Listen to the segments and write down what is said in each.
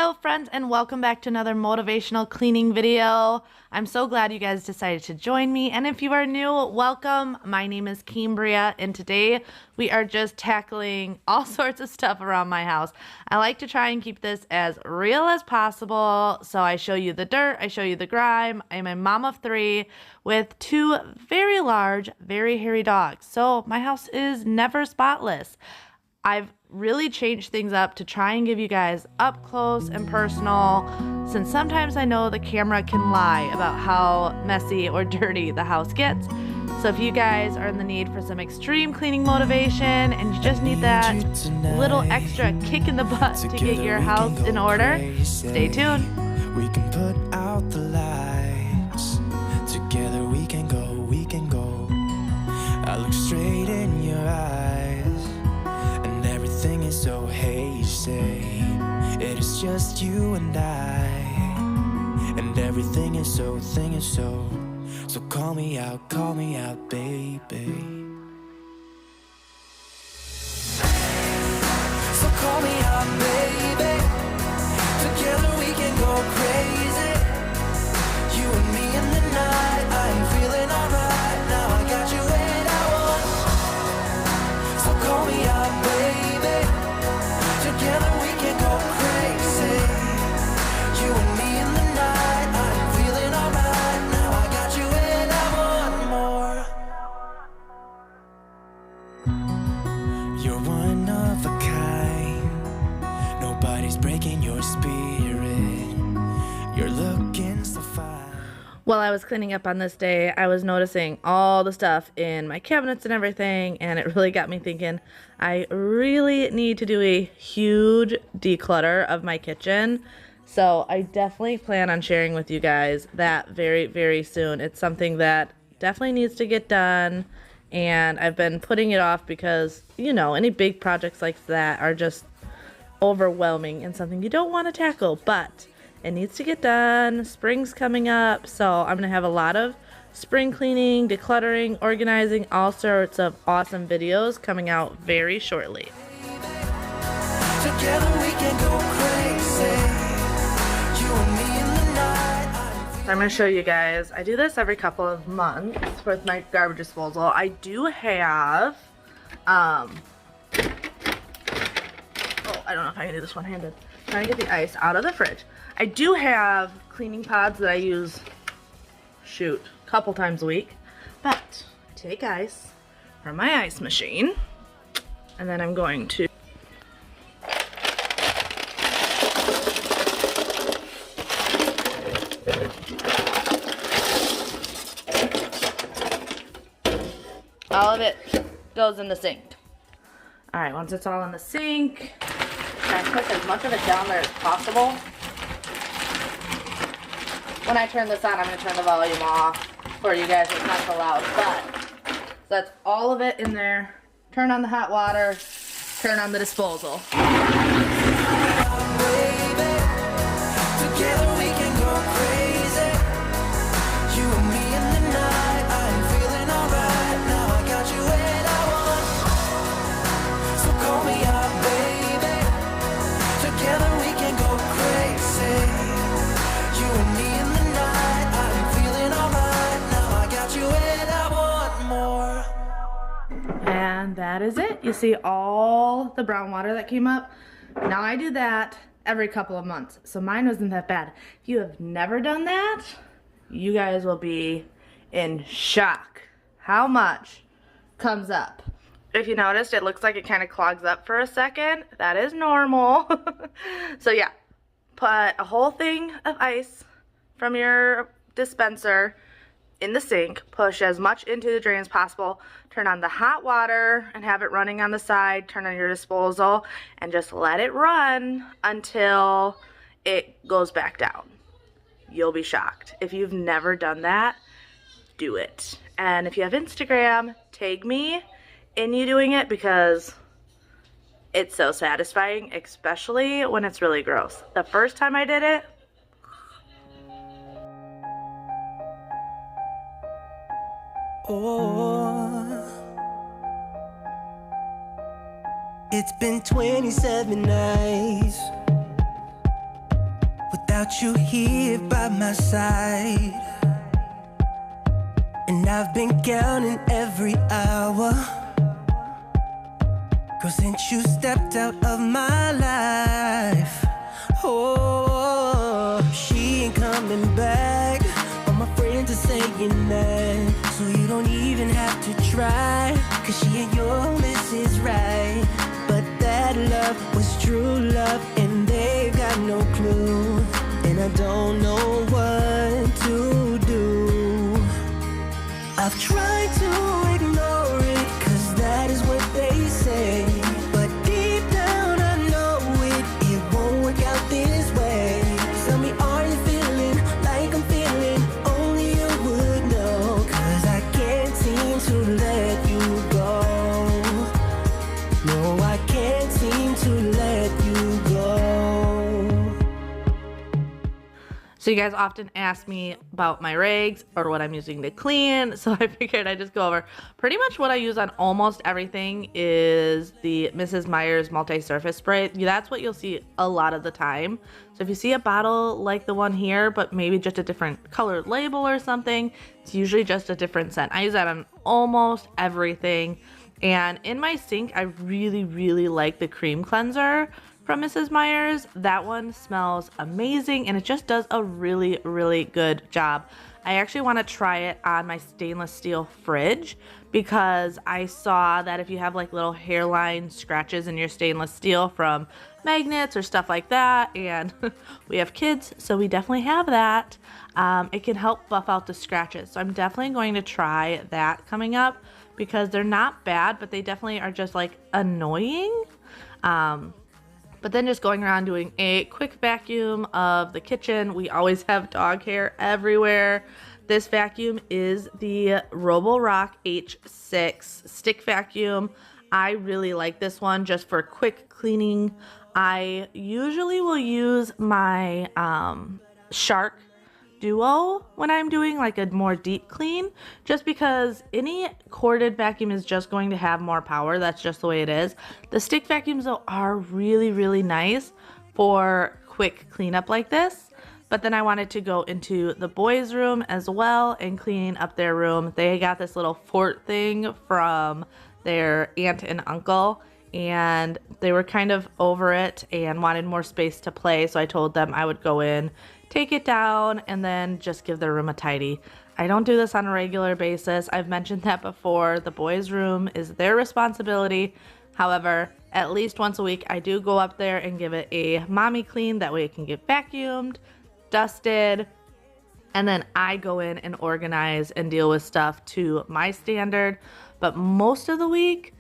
Hello friends, and welcome back to another motivational cleaning video. I'm so glad you guys decided to join me, and if you are new, welcome. My name is Cambriea, and today we are just tackling all sorts of stuff around my house. I like to try and keep this as real as possible, so I show you the dirt, I show you the grime. I'm a mom of 3 with 2 very large, very hairy dogs, so my house is never spotless. I've really changed things up to try and give you guys up close and personal, since sometimes I know the camera can lie about how messy or dirty the house gets. So if you guys are in the need for some extreme cleaning motivation and you just need that little extra kick in the butt to get your house in order, stay tuned. We can put out the lights. Together we can go, we can go. I look straight in your eyes. Everything is so hazy. It is just you and I. And everything is so, so call me out, baby. So call me out, baby. Together we can go crazy. You and me in the night. I'm feeling alright. Now I got you and I want. So call me out, baby. Together we can go crazy. You and me in the night. I'm feeling alright. Now I got you and I want more. You're one of a kind. Nobody's breaking your spirit. You're looking so fine. While I was cleaning up on this day, I was noticing all the stuff in my cabinets and everything, and it really got me thinking I really need to do a huge declutter of my kitchen. So I definitely plan on sharing with you guys that very, very soon. It's something that definitely needs to get done, and I've been putting it off because, you know, any big projects like that are just overwhelming and something you don't want to tackle, but it needs to get done. Spring's coming up, so I'm going to have a lot of spring cleaning, decluttering, organizing, all sorts of awesome videos coming out very shortly. Together we can go crazy. You and me in the night. I'm going to show you guys. I do this every couple of months with my garbage disposal. I do have, oh, I don't know if I can do this one-handed. Trying to get the ice out of the fridge. I do have cleaning pods that I use, shoot, a couple times a week. But I take ice from my ice machine, and then I'm going to all of it goes in the sink. Alright, once it's all in the sink, I put as much of it down there as possible. When I turn this on, I'm going to turn the volume off for you guys. It's not so loud, but so that's all of it in there. Turn on the hot water, turn on the disposal. Together we can go crazy. You and me in the night. I'm feeling alright. Now I got you and I want. So call me out, baby. Together we can go crazy. You and me in the night. I'm feeling alright. Now I got you and I want more. And that is it. You see all the brown water that came up? Now I do that every couple of months, so mine wasn't that bad. If you have never done that, you guys will be in shock how much comes up. If you noticed, it looks like it kind of clogs up for a second. That is normal. So yeah, put a whole thing of ice from your dispenser in the sink, push as much into the drain as possible, turn on the hot water and have it running on the side, turn on your disposal, and just let it run until it goes back down. You'll be shocked. If you've never done that, do it. And if you have Instagram, tag me in you doing it, because it's so satisfying, especially when it's really gross. The first time I did it, oh, it's been 27 nights without you here by my side. And I've been counting every hour, 'cause since you stepped out of my life, oh, she ain't coming back. All my friends are saying that, so you don't even have to try, 'cause she ain't your Mrs. Right. But that love was true love, and they've got no clue, and I don't know what to do. I've tried to ignore it, 'cause that is what they say, but deep down I know it won't work out this way. Tell me, are you feeling like I'm feeling? Only you would know, 'cause I can't seem to let you go. No, I can't seem to let you go. So you guys often ask me about my rags or what I'm using to clean, so I figured I'd just go over pretty much what I use on almost everything is the Mrs. Meyer's multi-surface spray. That's what you'll see a lot of the time. So if you see a bottle like the one here, but maybe just a different colored label or something, it's usually just a different scent. I use that on almost everything. And in my sink, I really like the cream cleanser from Mrs. Meyer's. That one smells amazing, and it just does a really good job. I actually want to try it on my stainless steel fridge, because I saw that if you have like little hairline scratches in your stainless steel from magnets or stuff like that, and we have kids, so we definitely have that, it can help buff out the scratches. So I'm definitely going to try that coming up, because they're not bad, but they definitely are just like annoying. But then just going around doing a quick vacuum of the kitchen. We always have dog hair everywhere. This vacuum is the Roborock H6 stick vacuum. I really like this one just for quick cleaning. I usually will use my Shark Duo when I'm doing like a more deep clean, just because any corded vacuum is just going to have more power. That's just the way it is. The stick vacuums though are really nice for quick cleanup like this. But then I wanted to go into the boys' room as well and clean up their room. They got this little fort thing from their aunt and uncle, and they were kind of over it and wanted more space to play, so I told them I would go in, take it down, and then just give their room a tidy. I don't do this on a regular basis. I've mentioned that before. The boys' room is their responsibility. However, at least once a week, I do go up there and give it a mommy clean. That way it can get vacuumed, dusted, and then I go in and organize and deal with stuff to my standard. But most of the week,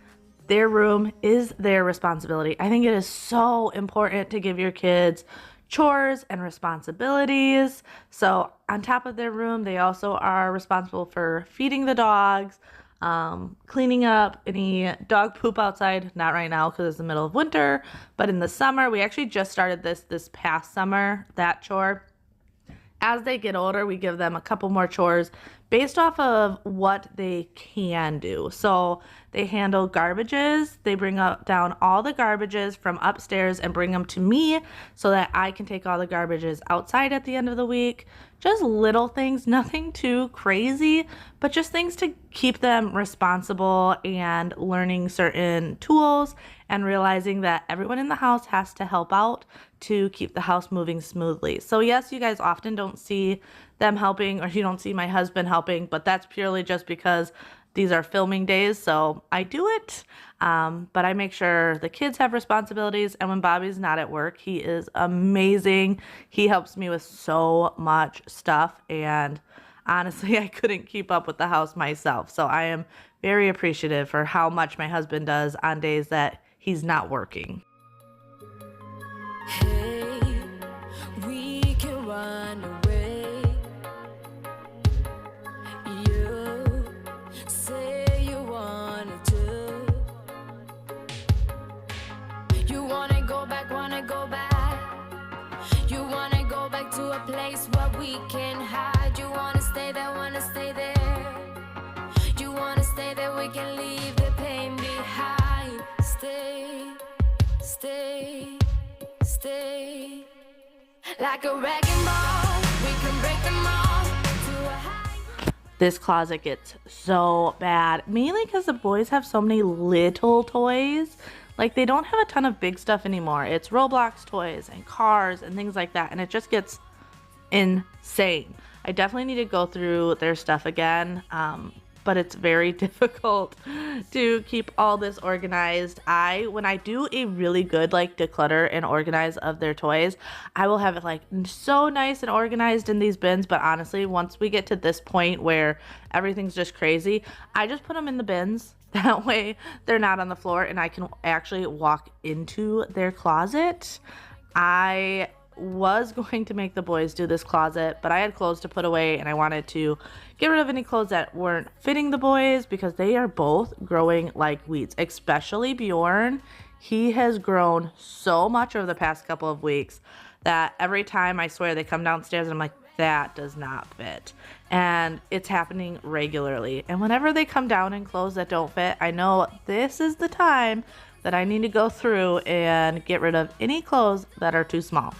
their room is their responsibility. I think it is so important to give your kids chores and responsibilities. So on top of their room, they also are responsible for feeding the dogs, cleaning up any dog poop outside. Not right now because it's the middle of winter, but in the summer, we actually just started this past summer, that chore. As they get older, we give them a couple more chores based off of what they can do. So they handle garbages. They bring down all the garbages from upstairs and bring them to me so that I can take all the garbages outside at the end of the week. Just little things, nothing too crazy, but just things to keep them responsible and learning certain tools and realizing that everyone in the house has to help out to keep the house moving smoothly. So yes, you guys often don't see them helping, or you don't see my husband helping, but that's purely just because these are filming days, so I do it. But I make sure the kids have responsibilities, and when Bobby's not at work, he is amazing. He helps me with so much stuff, and honestly, I couldn't keep up with the house myself. So I am very appreciative for how much my husband does on days that he's not working. Hey, we can run away. You say you wanted to. You wanna go back, wanna go back. You wanna go back to a place where we can hide. You wanna stay there, wanna stay there. You wanna stay there, we can leave the pain behind. Stay, stay, stay. Like a wrecking ball, we can break them all to a high. This closet gets so bad, mainly because the boys have so many little toys. Like, they don't have a ton of big stuff anymore. It's Roblox toys and cars and things like that, and it just gets insane. I definitely need to go through their stuff again, but it's very difficult to keep all this organized. When I do a really good like declutter and organize of their toys, I will have it like so nice and organized in these bins. But honestly, once we get to this point where everything's just crazy, I just put them in the bins. That way they're not on the floor and I can actually walk into their closet. I was going to make the boys do this closet, but I had clothes to put away and I wanted to get rid of any clothes that weren't fitting the boys because they are both growing like weeds, especially Bjorn. He has grown so much over the past couple of weeks that every time I swear they come downstairs and I'm like, that does not fit. And it's happening regularly. And whenever they come down in clothes that don't fit, I know this is the time that I need to go through and get rid of any clothes that are too small.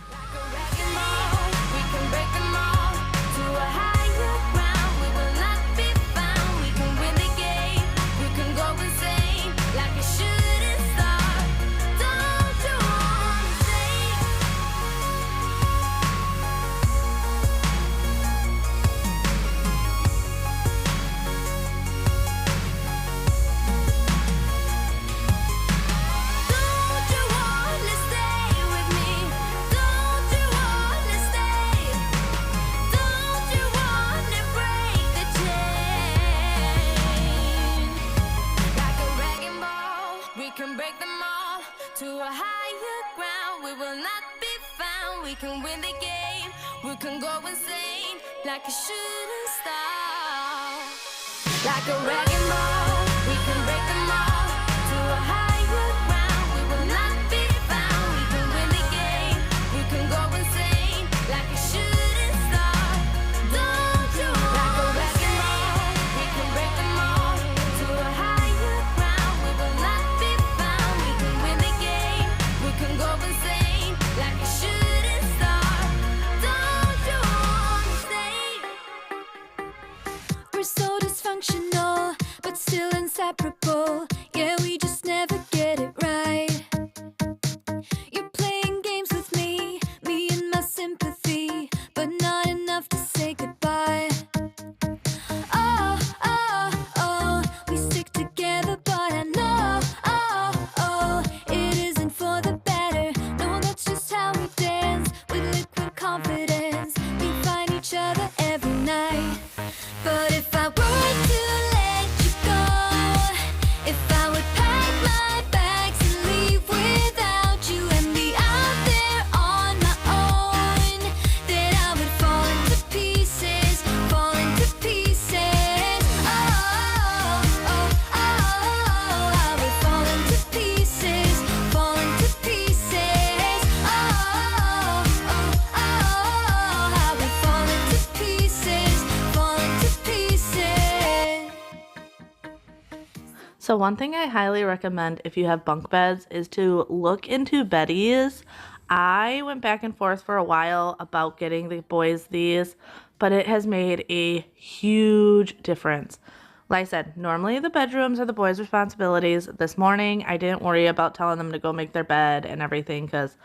Like a shooting star, like a wrecking ball, we can break them all to a higher ground. We will not be found. We can win the game. We can go insane, like a shooting star. Don't you like a wrecking ball? We can break them all to a higher ground. We will not be found. We can win the game. We can go insane, like a shooting star. Don't you wanna stay? We're so dysfunctional, but still inseparable. Yeah, we just never get it right. You're playing games with me and my sympathy, but not enough to say goodbye. Oh, oh, oh, we stick together, but I know, oh, oh, it isn't for the better. No, that's just how we dance, with liquid confidence. We find each other every night. But if I were to let you go, if I would pack my bags and leave without you and be out there on my own, then I would fall into pieces, fall into pieces. Oh, oh, oh, oh, I would fall into pieces, fall into pieces. Oh, oh, oh, I would fall into pieces, fall into pieces. So one thing I highly recommend if you have bunk beds is to look into Beddys. I went back and forth for a while about getting the boys these, but it has made a huge difference. Like I said, normally the bedrooms are the boys' responsibilities. This morning, I didn't worry about telling them to go make their bed and everything because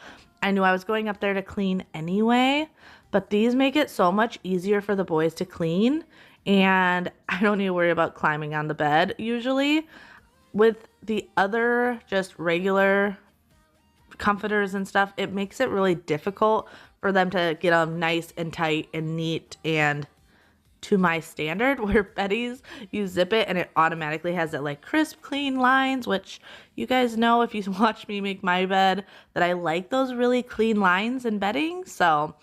I knew I was going up there to clean anyway. But these make it so much easier for the boys to clean, and I don't need to worry about climbing on the bed usually. With the other just regular comforters and stuff, it makes it really difficult for them to get them nice and tight and neat and to my standard, where Beddys, you zip it and it automatically has that like crisp, clean lines, which you guys know if you watch me make my bed that I like those really clean lines in bedding. So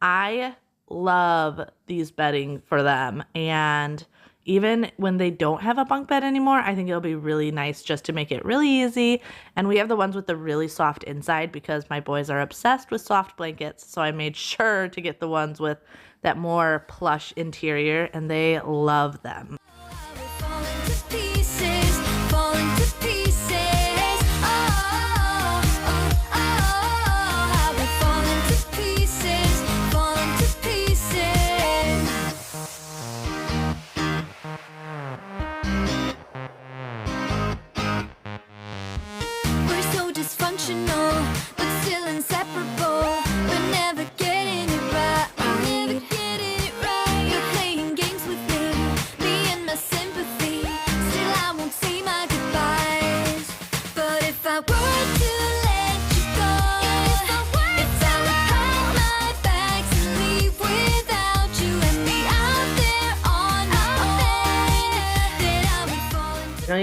I love these bedding for them. And even when they don't have a bunk bed anymore, I think it'll be really nice just to make it really easy. And we have the ones with the really soft inside because my boys are obsessed with soft blankets. So I made sure to get the ones with that more plush interior, and they love them. Fall into pieces, fall into pieces. Oh, oh, oh, I would fall into pieces,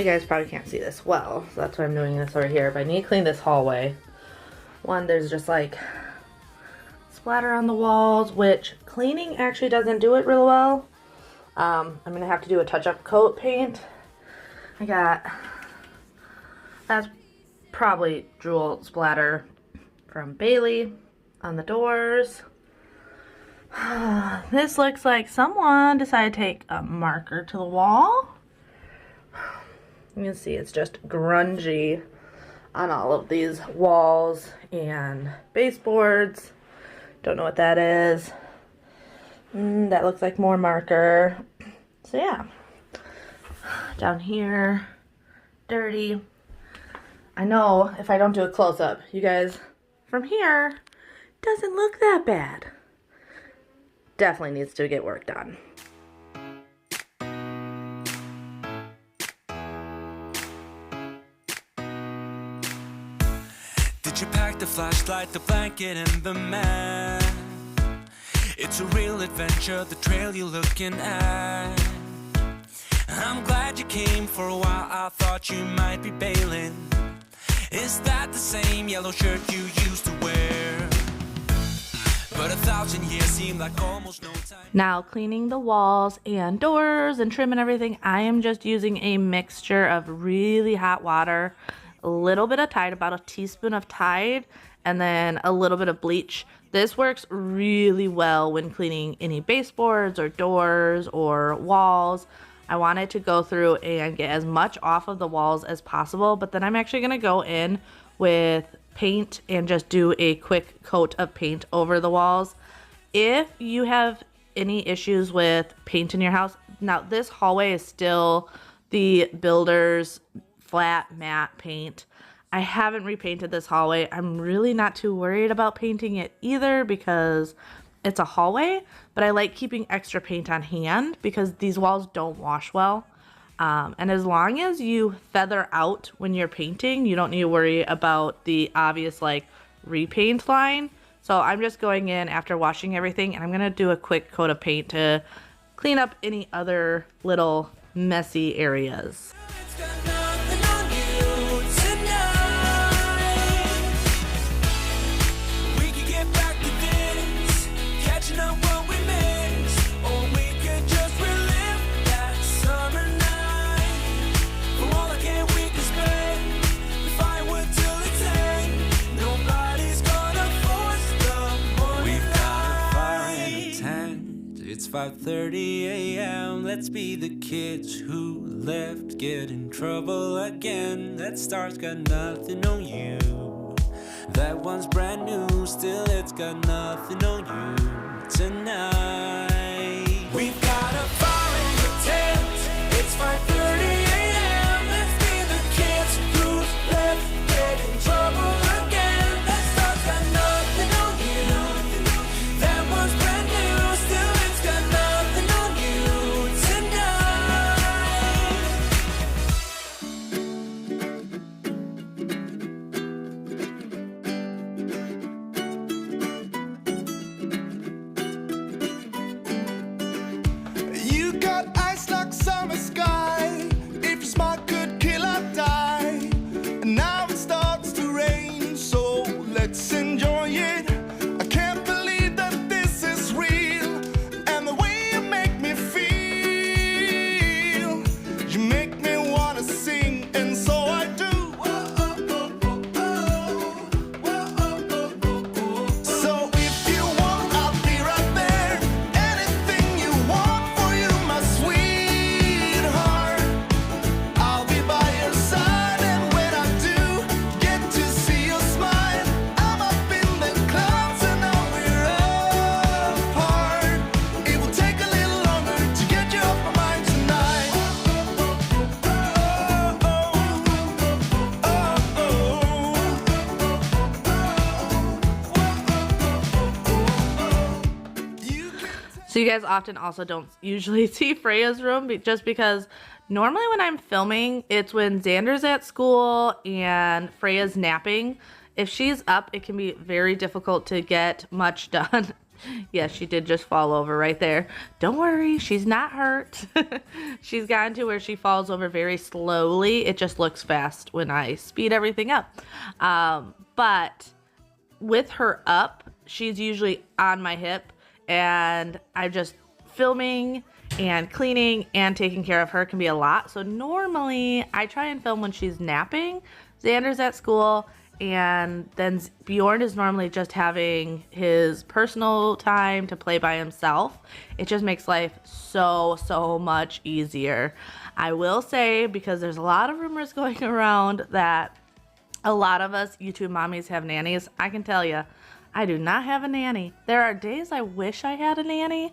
guys probably can't see this well, so that's why I'm doing this over here. But I need to clean this hallway. One, there's just like splatter on the walls, which cleaning actually doesn't do it real well. I'm gonna have to do a touch-up coat paint. That's probably drool splatter from Bailey on the doors. This looks like someone decided to take a marker to the wall. You can see it's just grungy on all of these walls and baseboards. Don't know what that is. That looks like more marker. So yeah. Down here, dirty. I know if I don't do a close-up, you guys, from here, doesn't look that bad. Definitely needs to get work done. Did you pack the flashlight, the blanket, and the man? It's a real adventure, the trail you're looking at. I'm glad you came for a while, I thought you might be bailing. Is that the same yellow shirt you used to wear? But 1,000 years seem like almost no time. Now cleaning the walls and doors and trim and everything, I am just using a mixture of really hot water, a little bit of Tide, about a teaspoon of Tide, and then a little bit of bleach. This works really well when cleaning any baseboards or doors or walls. I wanted to go through and get as much off of the walls as possible, but then I'm actually going to go in with paint and just do a quick coat of paint over the walls. If you have any issues with paint in your house, now this hallway is still the Builder's flat matte paint. I haven't repainted this hallway. I'm really not too worried about painting it either because it's a hallway, but I like keeping extra paint on hand because these walls don't wash well. And as long as you feather out when you're painting, you don't need to worry about the obvious like repaint line. So I'm just going in after washing everything and I'm gonna do a quick coat of paint to clean up any other little messy areas. It's got nothing on you tonight. We could get back to this, catching up what we missed, or we could just relive that summer night. For all I can, we can spend the firewood till it's end. Nobody's gonna force the morning. We've got a fire in a tent. It's 5:30 a.m. Let's be the kids who left, get in trouble again. That star's got nothing on you. That one's brand new, still it's got nothing on you tonight. We've got a fire in the tent. It's 5:30 a.m. Let's be the kids who left, get in trouble again. That star's got nothing on you. That one's brand new, still it's got nothing on you tonight. You got eyes like summer sky. If you're smart, could kill or die. And now it starts to rain, so let's enjoy it. I can't believe that this is real. And the way you make me feel, you make me wanna sing, and so I do. So if you want, I'll be right there. Anything you want for you, my sweetheart. I'll be by your side, and when I do get to see your smile, I'm up in the clouds and now we're apart. It will take a little longer to get you off my mind tonight. So you guys often also don't usually see Freya's room just because normally when I'm filming, it's when Xander's at school and Freya's napping. If she's up, it can be very difficult to get much done Yes, she did just fall over right there. Don't worry, she's not hurt. She's gotten to where she falls over very slowly. It just looks fast when I speed everything up. But with her up, she's usually on my hip, and I'm just filming and cleaning and taking care of her can be a lot. So normally I try and film when she's napping. Xander's at school, and then Bjorn is normally just having his personal time to play by himself. It just makes life so much easier. I will say, because there's a lot of rumors going around that a lot of us YouTube mommies have nannies, I can tell you, I do not have a nanny. There are days I wish I had a nanny.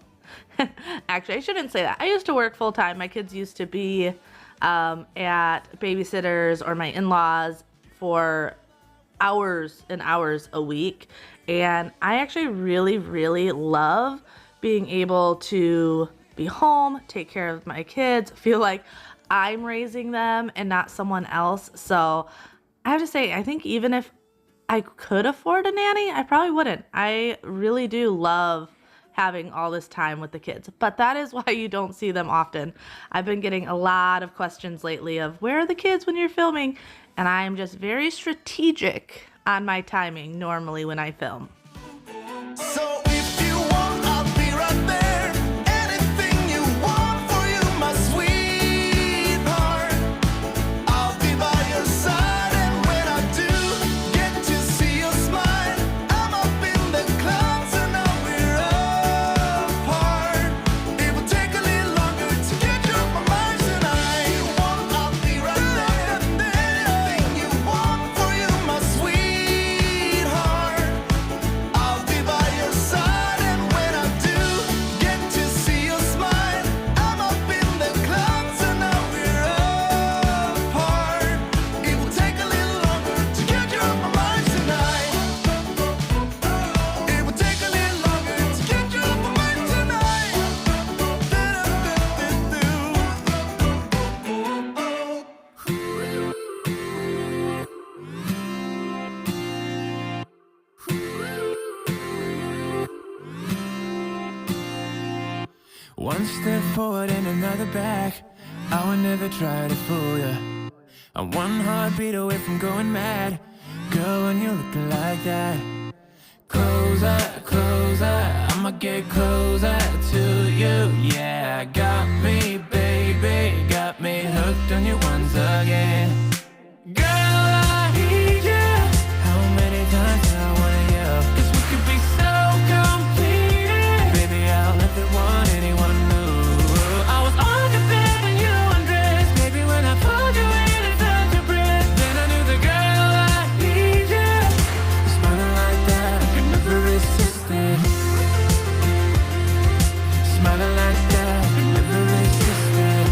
Actually, I shouldn't say that. I used to work full time. My kids used to be at babysitters or my in-laws for hours and hours a week, and I actually really love being able to be home, take care of my kids, feel like I'm raising them and not someone else. So I have to say, I think even if I could afford a nanny, I probably wouldn't. I really do love having all this time with the kids, but that is why you don't see them often. I've been getting a lot of questions lately of where are the kids when you're filming, and I'm just very strategic on my timing normally when I film. So if you want, I'll be right there. Anything you want for you, my sweetheart. I'll be by your side, and when I do get to see your smile, I'm up in the clouds and now we're apart. It will take a little longer to get you off my mind tonight. If you want, I'll be right there. Anything you want for you, my sweetheart. I'll be by your side, and when I do get to see your smile, I'm up in the clouds and now we're apart. It will take a little longer to get you off my mind tonight. It will take a little longer to get you off my mind tonight. One step forward and another back. I would never try to fool ya. I'm one heartbeat away from going mad. Girl, when you're looking like that, closer, I'ma get closer to you. Yeah, got me, baby, got me hooked on you once again. Girl, I need you. How many times do I wanna yell? 'Cause we could be so complete. Baby, I'll never want anyone new. I was on the bed when you undressed. Baby, when I pulled you in and felt your breath, then I knew the girl I need you. Smiling like that, I could never resist it. Smiling like that, I could never resist it.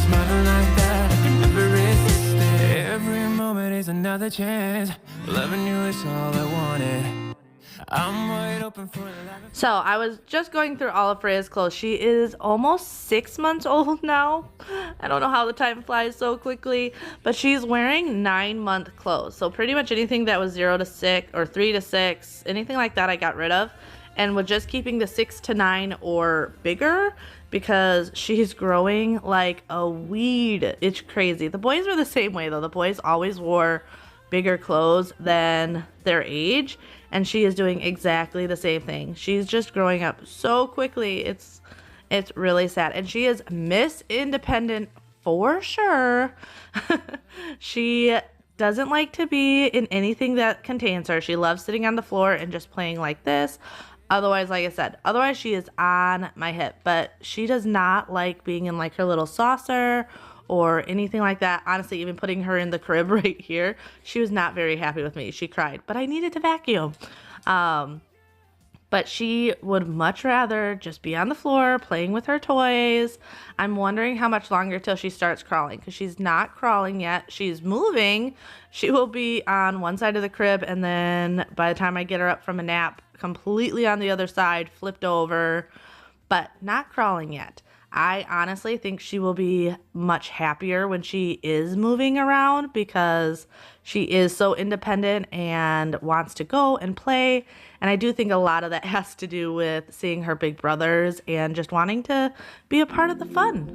Smiling like that, I could never resist it. Every moment is another chance. Loving you is all I wanted. I'm wide open for love. So I was just going through all of Freya's clothes. She is almost 6 months old now. I don't know how the time flies so quickly, but she's wearing 9-month clothes. So pretty much anything that was 0 to 6 or 3 to 6, anything like that I got rid of, and was just keeping the 6 to 9 or bigger because she's growing like a weed. It's crazy. The boys were the same way though. The boys always wore bigger clothes than their age, and she is doing exactly the same thing. She's just growing up so quickly. It's really sad, and she is Miss Independent for sure. She doesn't like to be in anything that contains her. She loves sitting on the floor and just playing like this. Otherwise, like I said, otherwise she is on my hip, but she does not like being in like her little saucer or anything like that. Honestly, even putting her in the crib right here, she was not very happy with me. She cried, but I needed to vacuum. But she would much rather just be on the floor playing with her toys. I'm wondering how much longer till she starts crawling, because she's not crawling yet. She's moving. She will be on one side of the crib, and then by the time I get her up from a nap, completely on the other side, flipped over, but not crawling yet. I honestly think she will be much happier when she is moving around because she is so independent and wants to go and play. And I do think a lot of that has to do with seeing her big brothers and just wanting to be a part of the fun.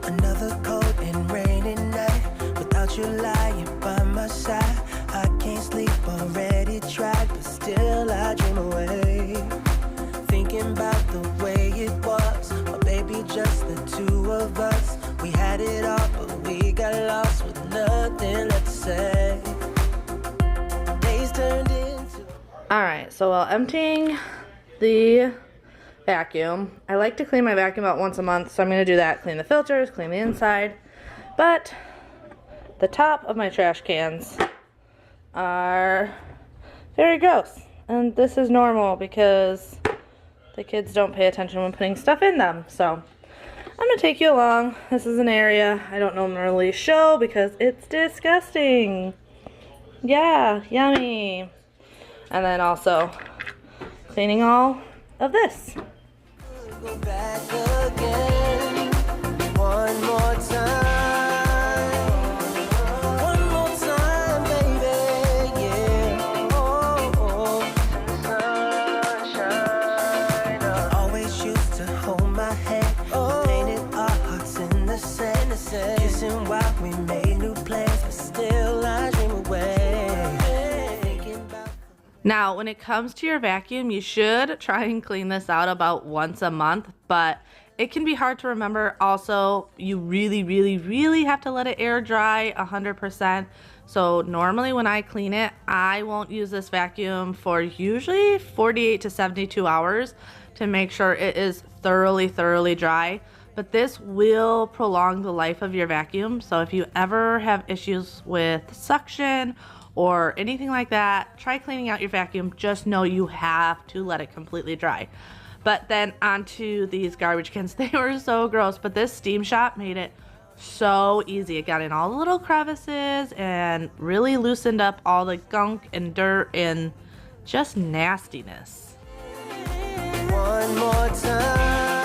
Another cold and rainy night without you lying by my side. I can't sleep, already tried, but still I dream away. Thinking about the way it was, oh baby, just the two of us. We had it all, but we got lost with nothing left to say. Days turned into... Alright, so while emptying the vacuum, I like to clean my vacuum about once a month, so I'm going to do that. Clean the filters, clean the inside. But the top of my trash cans are very gross. And this is normal because the kids don't pay attention when putting stuff in them. So I'm going to take you along. This is an area I don't normally show because it's disgusting. Yeah, yummy. And then also cleaning all of this. Go back again, one more time. One more time, baby, yeah. Oh, sunshine. Always used to hold my hand, painted our hearts in the sand. Kissing while we made new plans, but still I dream away. Now, when it comes to your vacuum, you should try and clean this out about once a month, but it can be hard to remember. Also, you really have to let it air dry 100%. So normally when I clean it, I won't use this vacuum for usually 48 to 72 hours to make sure it is thoroughly dry. But this will prolong the life of your vacuum. So if you ever have issues with suction or anything like that, try cleaning out your vacuum. Just know you have to let it completely dry. But then onto these garbage cans. They were so gross, but this steam shot made it so easy. It got in all the little crevices and really loosened up all the gunk and dirt and just nastiness. One more time.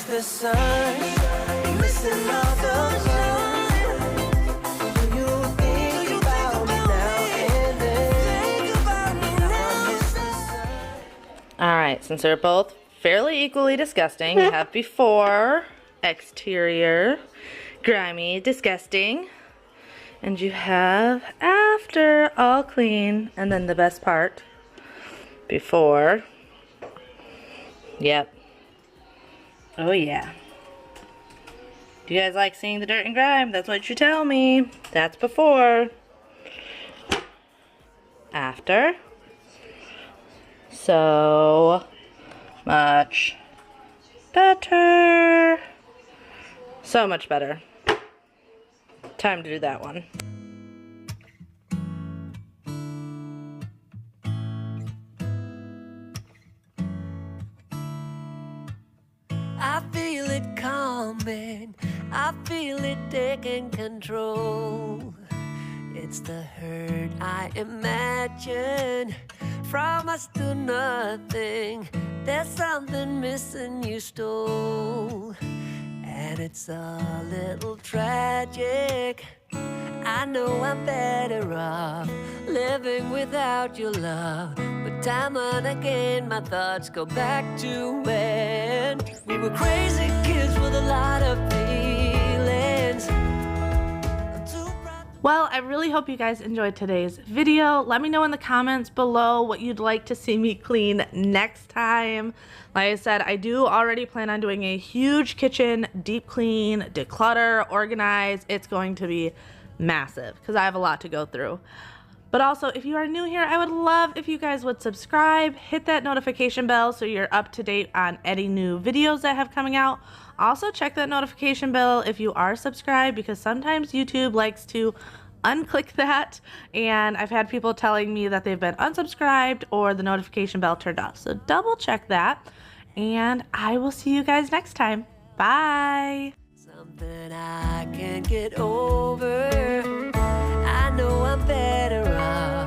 The sun, missing all the sun. Do you think about me now and then? Think about me now. I miss the sun. Alright, since they're both fairly equally disgusting, you have before, exterior, grimy, disgusting, and you have after, all clean, and then the best part, before. Yep. Oh yeah. Do you guys like seeing the dirt and grime? That's what you tell me. That's before. After. So much better. So much better. Time to do that one. I feel it coming, I feel it taking control. It's the hurt I imagine from us to nothing. There's something missing you stole, and it's a little tragic. I know I'm better off living without your love, but time and again my thoughts go back to when we were crazy kids with a lot of feelings. Well, I really hope you guys enjoyed today's video. Let me know in the comments below what you'd like to see me clean next time. Like I said, I do already plan on doing a huge kitchen deep clean, declutter, organize. It's going to be massive because I have a lot to go through. But also, if you are new here, I would love if you guys would subscribe, hit that notification bell so you're up to date on any new videos that have coming out. Also, check that notification bell if you are subscribed, because sometimes YouTube likes to unclick that, and I've had people telling me that they've been unsubscribed or the notification bell turned off. So double check that, and I will see you guys next time. Bye! Something I can't get over. I know I'm better off